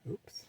Oops.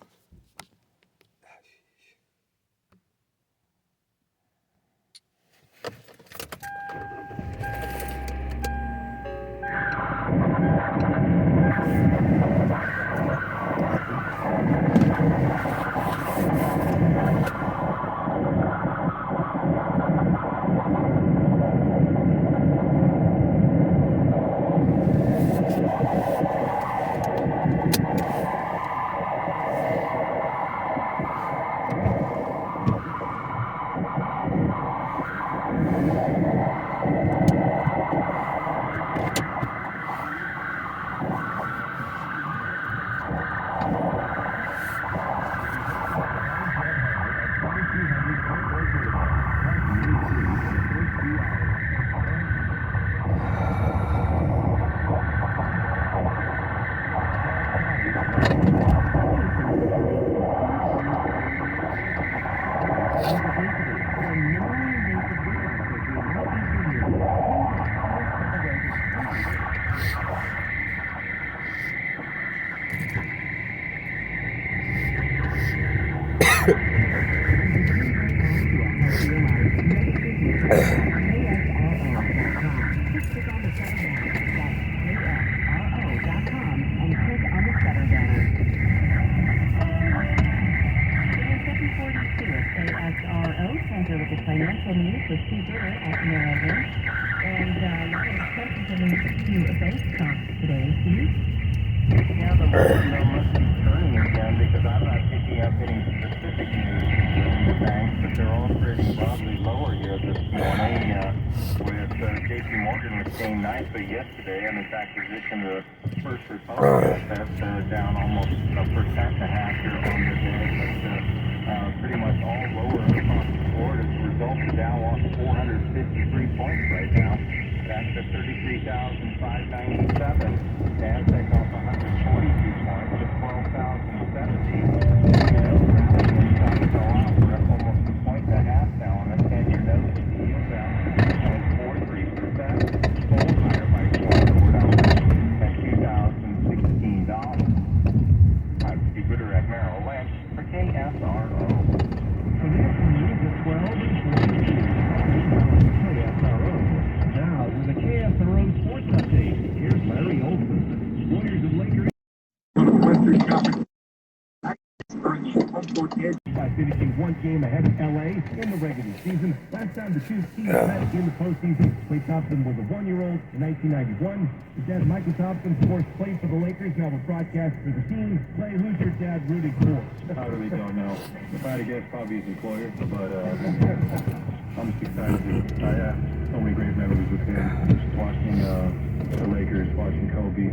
Financial news with Steve Brewer at Maryland. And something to a bank talk today, Steve. Yeah, the momentum must be turning again because I'm not picking up any specific news from the banks, but they're all trading broadly lower here this morning. With JP Morgan was staying nicely yesterday, and in fact, positioned the First Republic that's down almost 1.5% here on the day, but pretty much all lower across the board. As a result, the Dow lost 453 points right now. That's at 33,597. NASDAQ off 142 points at 12,070. Rallying stocks fell off. We're up almost 1.5 now on a 10-year note. The yield down 0.43%. Gold higher by $24 at $2,016. I'm Steve Ritter at Merrill Lynch for KSRO. Financial news at 12:42. KSRO. Now with a KSRO sports update, here's Larry Olson. Warriors and Lakers Western Conference earned the home court edge by finishing one game ahead of LA in the regular season. Last time the two teams met in the postseason, Klay Thompson was a one-year-old in 1991. His dad, Michael Thompson, of course, played for the Lakers, now a broadcast for the team. Klay, who's your dad rooting for? I really don't know. If I had to guess, probably his employer, but I'm just excited to. I have so many great memories with him. Just watching the Lakers, watching Kobe,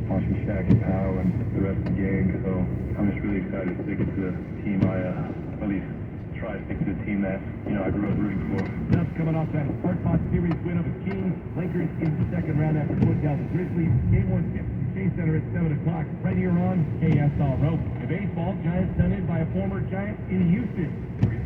watching Shaq and Powell, and the rest of the game. So I'm just really excited to stick it to the team. At least try to stick to the team that I grew up rooting for. That's coming off that hard-fought series win over the Kings. Lakers in the second round after putting down the Grizzlies. Game 1 tips at the Chase Center at 7 o'clock. Right here on KSRO. In baseball, Giants done in by a former Giant in Houston.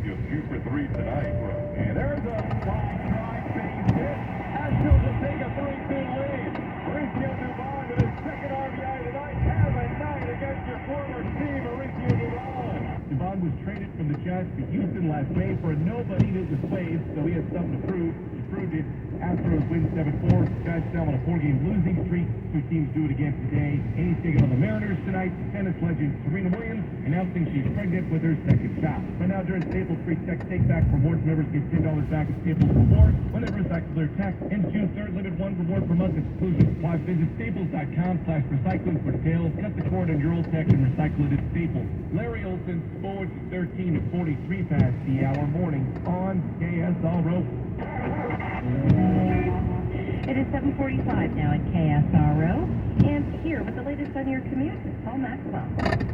You're 2 for 3 tonight, bro. And there's a fly base hit. Astros will take a 3-2 lead. Mauricio Dubon with his second RBI tonight. Have a night against your former team, Mauricio Dubon. Dubon was traded from the Giants to Houston last May for a nobody that was waived, so he has something to prove. He proved it. Astros win 7-4. Giants now on a 4-game losing streak. Two teams do it again today. A's taking on the Mariners tonight. Tennis legend Serena Williams announcing she's pregnant with her second child. Right now during Staples Free Tech Take Back Rewards, members get $10 back at Staples Rewards whenever recycle their tech. Ends June 3rd, limit 1 reward per month exclusion. Why visit staples.com/recycling for details. Cut the cord on your old tech and recycle it at Staples. Larry Olson, Sports 13 at 43 past the hour morning on KSRO. It is 7:45 now at KSRO. And here with the latest on your commute, Paul Maxwell.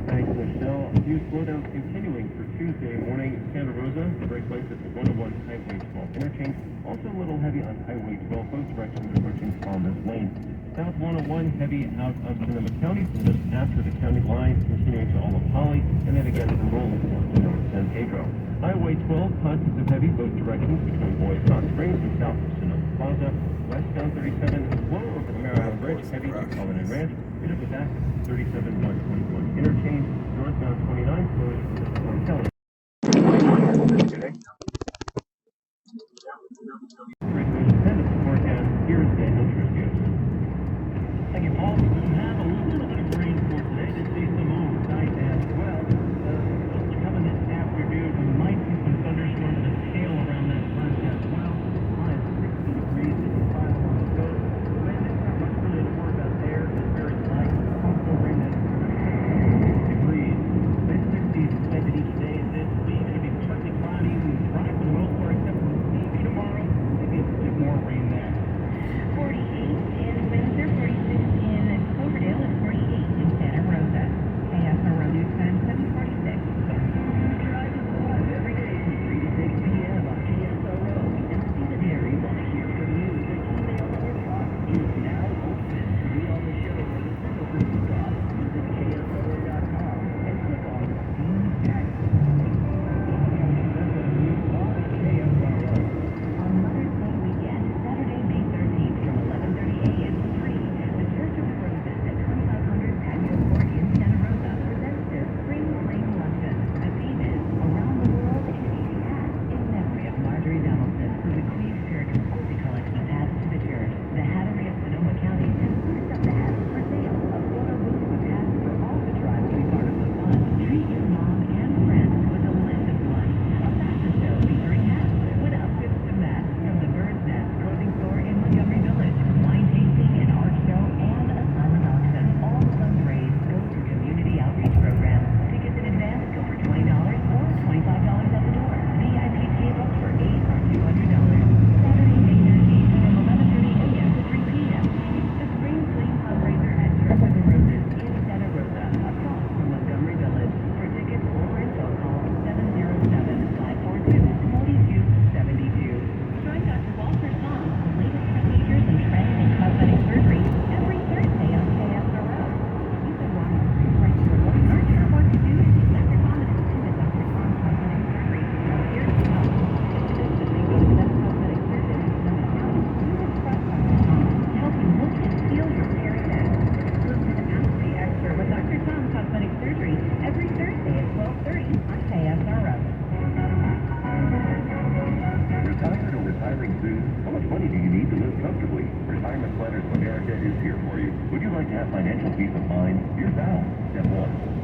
Thanks, Michelle. A few slowdowns continuing for Tuesday morning. Santa Rosa, the brake lights at the 101 Highway 12 interchange. Also a little heavy on Highway 12, both directions approaching Farmers Lane. South 101 heavy out of Sonoma County, just after the county line, continuing to all of Holly, and then again from Rolling to North San Pedro. Highway 12, pockets of heavy both directions between Boys Hot Springs and south of Sonoma Plaza. Westbound 37, slow over the Mariana Bridge, heavy to Covenant Ranch. Hit up with that 37 121 interchange. Northbound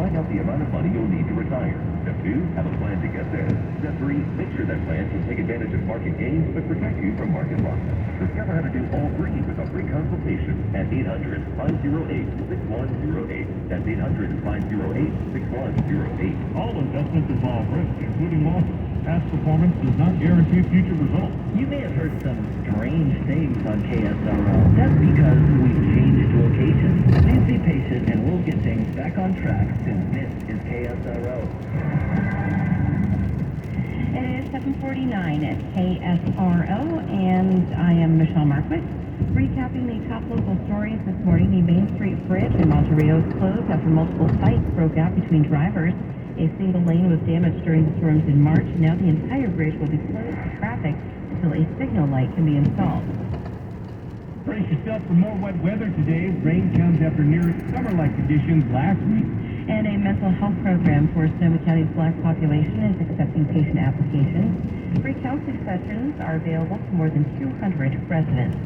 find out the amount of money you'll need to retire. Step 2, have a plan to get there. Step 3, make sure that plan can take advantage of market gains but protect you from market losses. Discover how to do all three with a free consultation at 800-508-6108. That's 800-508-6108. All investments involve risk, including losses. Past performance does not guarantee future results. You may have heard some strange things on KSRO. That's because we've changed locations. Please be patient and we'll get things back on track since this is KSRO. It is 7:49 at KSRO, and I am Michelle Marquis. Recapping the top local stories this morning, the Main Street Bridge in Monterey is closed after multiple fights broke out between drivers. A single lane was damaged during the storms in March. Now the entire bridge will be closed to traffic until a signal light can be installed. Brace yourself for more wet weather today. Rain comes after near summer-like conditions last week. And a mental health program for Sonoma County's Black population is accepting patient applications. Free counseling sessions are available to more than 200 residents.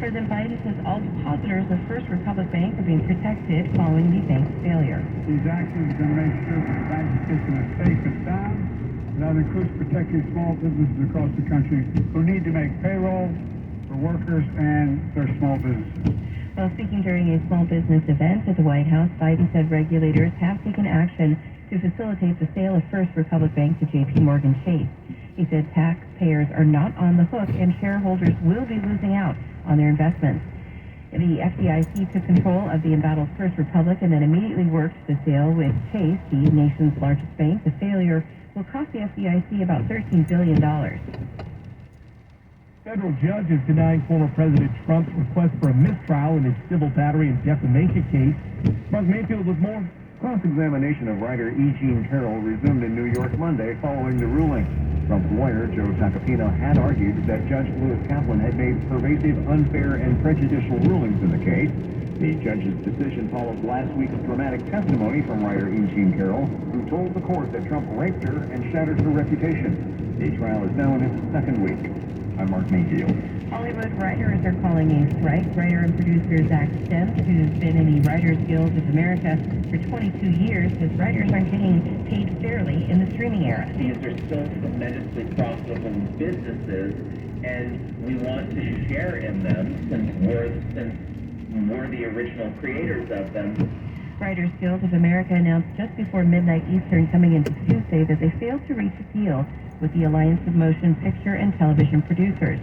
President Biden says all depositors of First Republic Bank are being protected following the bank's failure. These actions are going to make sure that the banking system is safe and sound. And that includes protecting small businesses across the country who need to make payroll for workers and their small businesses. While speaking during a small business event at the White House, Biden said regulators have taken action to facilitate the sale of First Republic Bank to J.P. Morgan Chase. He said taxpayers are not on the hook and shareholders will be losing out on their investments. The FDIC took control of the embattled First Republic and then immediately worked the sale with Chase, the nation's largest bank. The failure will cost the FDIC about $13 billion. Federal judge is denying former President Trump's request for a mistrial in his civil battery and defamation case. Mark Mayfield with more. Cross-examination of writer E. Jean Carroll resumed in New York Monday following the ruling. Trump's lawyer, Joe Tacopina, had argued that Judge Lewis Kaplan had made pervasive, unfair, and prejudicial rulings in the case. The judge's decision follows last week's dramatic testimony from writer E. Jean Carroll, who told the court that Trump raped her and shattered her reputation. The trial is now in its second week. I'm Mark Mayfield. Hollywood writers are calling a strike. Writer and producer Zach Stemp, who's been in the Writers Guild of America for 22 years, says writers aren't getting paid fairly in the streaming era. These are still tremendously profitable businesses, and we want to share in them since we're the original creators of them. Writers Guild of America announced just before midnight Eastern coming into Tuesday that they failed to reach a deal with the Alliance of Motion Picture and Television Producers.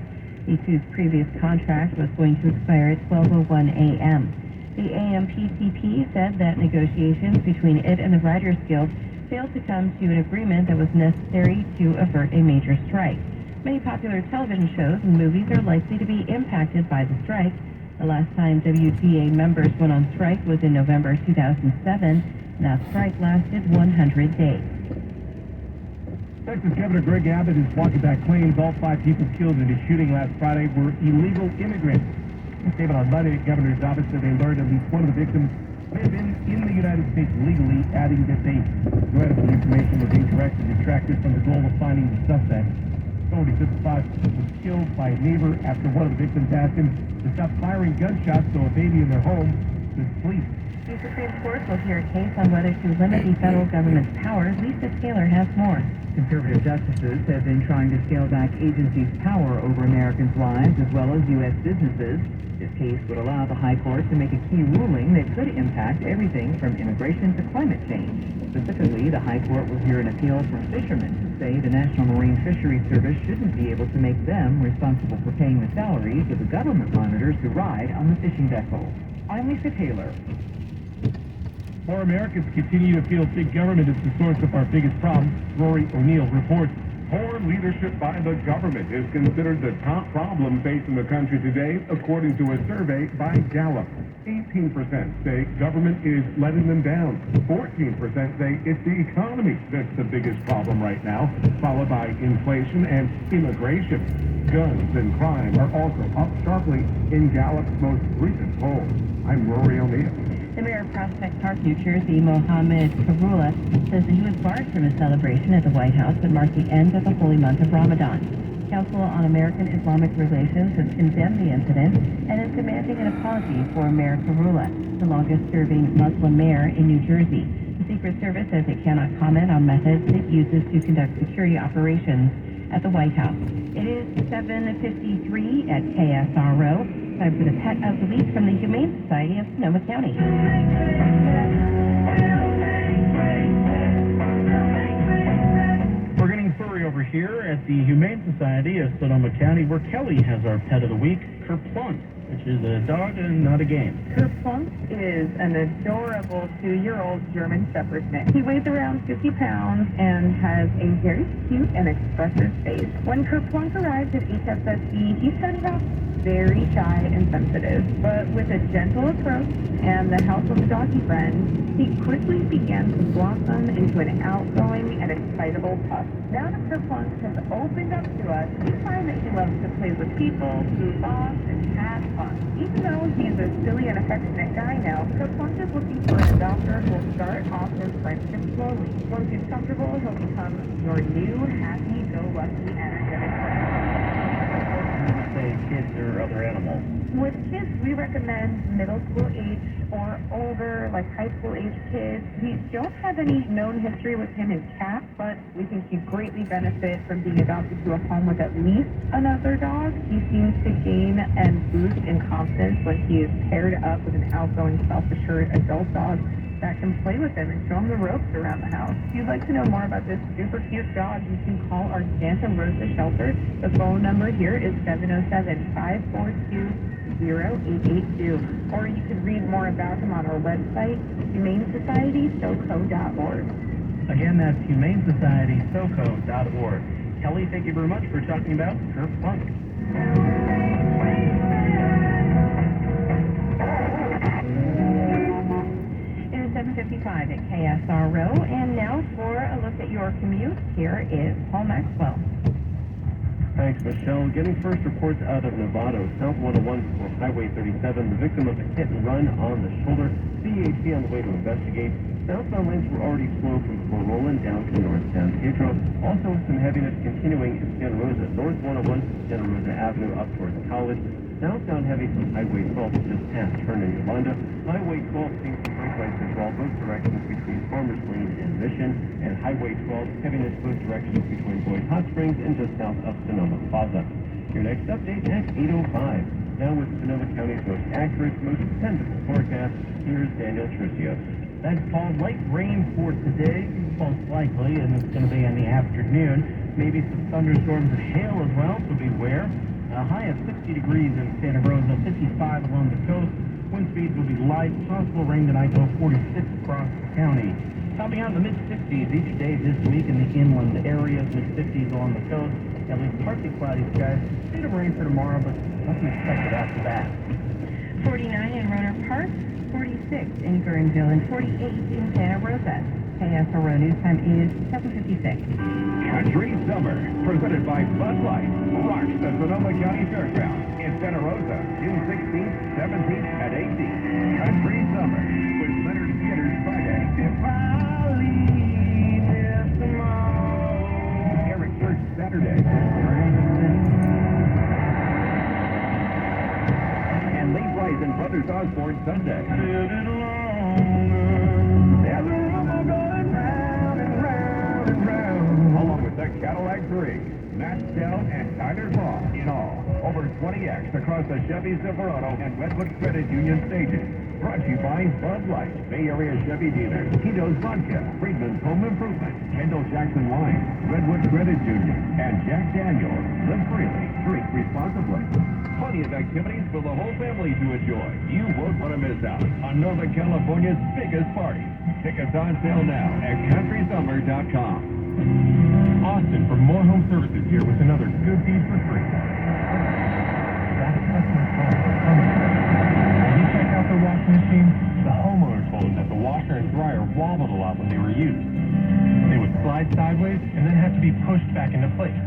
E2's previous contract was going to expire at 12:01 a.m. The AMPTP said that negotiations between it and the Writers Guild failed to come to an agreement that was necessary to avert a major strike. Many popular television shows and movies are likely to be impacted by the strike. The last time WGA members went on strike was in November 2007, and that strike lasted 100 days. Texas Governor Greg Abbott is walking back claims all 5 people killed in a shooting last Friday were illegal immigrants. A statement on Monday, the governor's office said they learned at least one of the victims live in the United States legally, adding that they dreaded the information was incorrect and detracted from the goal of finding the suspect. Authorities said the spot was killed by a neighbor after one of the victims asked him to stop firing gunshots so a baby in their home could sleep. The Supreme Court will hear a case on whether to limit the federal government's powers. Lisa Taylor has more. Conservative justices have been trying to scale back agencies' power over Americans' lives as well as U.S. businesses. This case would allow the High Court to make a key ruling that could impact everything from immigration to climate change. Specifically, the High Court will hear an appeal from fishermen who say the National Marine Fisheries Service shouldn't be able to make them responsible for paying the salaries of the government monitors who ride on the fishing vessels. I'm Lisa Taylor. More Americans continue to feel big government is the source of our biggest problem. Rory O'Neill reports. Poor leadership by the government is considered the top problem facing the country today, according to a survey by Gallup. 18% say government is letting them down. 14% say it's the economy that's the biggest problem right now, followed by inflation and immigration. Guns and crime are also up sharply in Gallup's most recent poll. I'm Rory O'Neill. The mayor of Prospect Park, New Jersey, Mohammed Karula, says that he was barred from a celebration at the White House that marked the end of the holy month of Ramadan. Council on American-Islamic Relations has condemned the incident and is demanding an apology for Mayor Karula, the longest-serving Muslim mayor in New Jersey. The Secret Service says it cannot comment on methods it uses to conduct security operations at the White House. It is 7:53 at KSRO. Time for the Pet of the Week from the Humane Society of Sonoma County. We're getting furry over here at the Humane Society of Sonoma County, where Kelly has our Pet of the Week, Kerplunk, which is a dog and not a game. Kerplunk is an adorable 2-year-old German Shepherd mix. He weighs around 50 pounds and has a very cute and expressive face. When Kerplunk arrived at HSSC, he started off very shy and sensitive, but with a gentle approach and the help of a doggy friend, he quickly began to blossom into an outgoing and excitable pup. Now that Kerplunk has opened up to us, we find that he loves to play with people, goof off, and have fun. Even though he's a silly and affectionate guy now, Kerplunk is looking for an adopter who will start off their friendship slowly. Once he's comfortable, he'll become your new, happy-go-lucky, energetic friend. Say kids or other animals. With kids, we recommend middle school age or older, like high school age kids. We don't have any known history with him in cats, but we think he'd greatly benefit from being adopted to a home with at least another dog. He seems to gain and boost in confidence when he is paired up with an outgoing, self-assured adult dog that can play with him and show him the ropes around the house. If you'd like to know more about this super cute dog, you can call our Santa Rosa shelter. The phone number here is 707-542-0882. Or you can read more about him on our website, humanesocietysoco.org. Again, that's humanesocietysoco.org. Kelly, thank you very much for talking about Kerplunk. It is 7:55 at KSRO, and now for a look at your commute, here is Paul Maxwell. Thanks, Michelle. Getting first reports out of Novato, South 101 for Highway 37. The victim of a hit and run on the shoulder. CHP on the way to investigate. Southbound lanes were already slow from Fort Roland down to North San Pedro. Also, some heaviness continuing in Santa Rosa. North 101, Santa Rosa Avenue up towards College. Southbound heavy from Highway 12 just past turn in Yolanda. Highway 12 seeing some brake lights as well, both directions between Farmers Lane and Mission. And Highway 12 heaviness both directions between Boyd Hot Springs and just south of Sonoma Plaza. Your next update at 8:05. Now with Sonoma County's most accurate, most dependable forecast, here's Daniel Truccio. Thanks, Paul. Light rain for today, most likely, and it's going to be in the afternoon. Maybe some thunderstorms and hail as well, so beware. A high of 60 degrees in Santa Rosa, 55 along the coast. Wind speeds will be light. Possible rain tonight, though, 46 across the county. Topping out in the mid-60s each day this week in the inland areas, mid-50s along the coast. At least partly cloudy skies. State of rain for tomorrow, but nothing expected after that. 49 in Rohnert Park, 46 in Guerneville, and 48 in Santa Rosa. KSRO News Time is 7:56. Country Summer, presented by Bud Light, rocks the Sonoma County Fairgrounds in Santa Rosa, June 16th, 17th, and 18th. Country Summer with Leonard Skinner's Friday. If I leave here tomorrow. Eric Church Saturday. And Lee Price and Brothers Osborne Sunday. There's a rumor going round and round and round. Along with the Cadillac 3, Matt Dell and Tyler Law. In all, over 20X across the Chevy Silverado and Redwood Credit Union stages. Brought to you by Bud Light, Bay Area Chevy dealers, Tito's Vodka, Friedman's Home Improvement, Kendall Jackson Wine, Redwood Credit Union, and Jack Daniels. Live freely, drink responsibly. Plenty of activities for the whole family to enjoy. You won't want to miss out on Northern California's biggest party. Tickets on sale now at countrysummer.com. Austin for More Home Services here with another good deed for free. That's customer call. When you checked out the washing machine, the homeowner told him that the washer and dryer wobbled a lot when they were used. They would slide sideways and then have to be pushed back into place.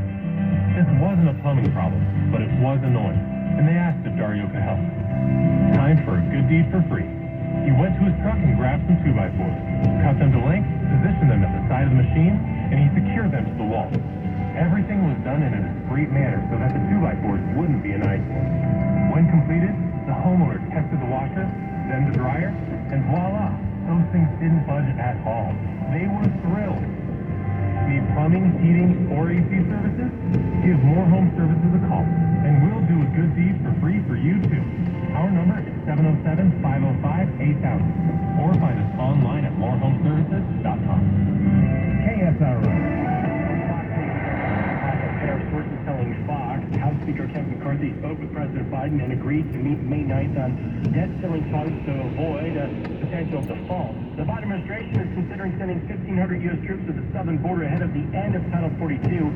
This wasn't a plumbing problem, but it was annoying, and they asked if Dario could help. Time for a good deed for free. He went to his truck and grabbed some 2x4s, cut them to length, positioned them at the side of the machine, and he secured them to the wall. Everything was done in a discreet manner so that the 2x4s wouldn't be an eyesore. When completed, the homeowner tested the washer, then the dryer, and voila, those things didn't budge at all. plumbing, heating, or AC services? Give More Home Services a call, and we'll do a good deed for free for you too. Our number is 707-505-8000, or find us online at morehomeservices.com. KSRO. Sources telling Fox, House Speaker Kevin McCarthy spoke with President Biden and agreed to meet May 9th on debt-ceiling talks to avoid a potential default. The Biden administration is considering sending 1,500 U.S. troops to the southern border ahead of the end of Title 42,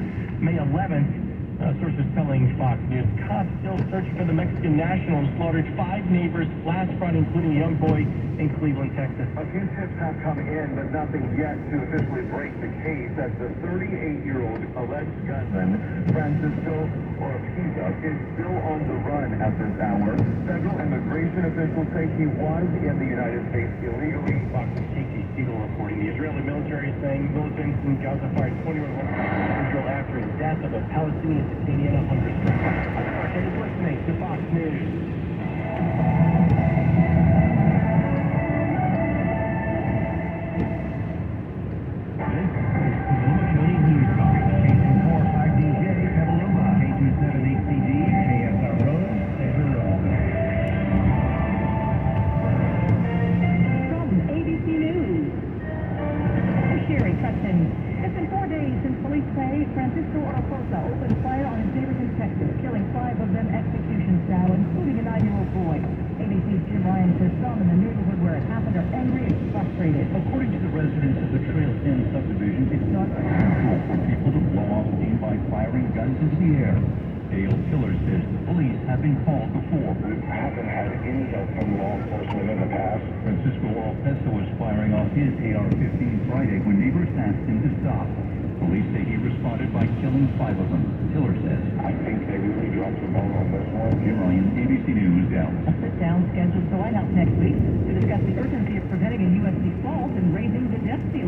May 11th. Sources telling Fox News, cops still searching for the Mexican national who slaughtered 5 neighbors last Friday, including a young boy in Cleveland, Texas. A few tips have come in, but nothing yet to officially break the case as the 38-year-old alleged gunman, Francisco Ortiza, is still on the run at this hour. Federal immigration officials say he was in the United States illegally. Fox's Casey Siegel reporting. The Israeli military is saying militants in Gaza fired 21 rounds into Israel after the death of a Palestinian detainee in a hunger strike. Okay, listening to Fox News. It's been 4 days since police say Francisco Ortiza opened fire on his neighbors in Texas, killing 5 of them execution style, including a 9-year-old boy. ABC's Jim Ryan says some in the neighborhood where it happened are angry and frustrated. According to the residents of the Trail 10 subdivision, it's not unusual for people to blow off steam by firing guns into the air. Dale Tiller says the police have been called before. We haven't had any help from law enforcement in the past. Francisco Ortiza was firing off his AR-15 Friday when neighbors asked him to stop. Police say he responded by killing 5 of them. Tiller says, I think they really dropped the ball on this one. Jim Ryan, ABC News, Dallas. A sit-down scheduled for the White House next week to discuss the urgency of preventing a U.S. default and raising the debt ceiling.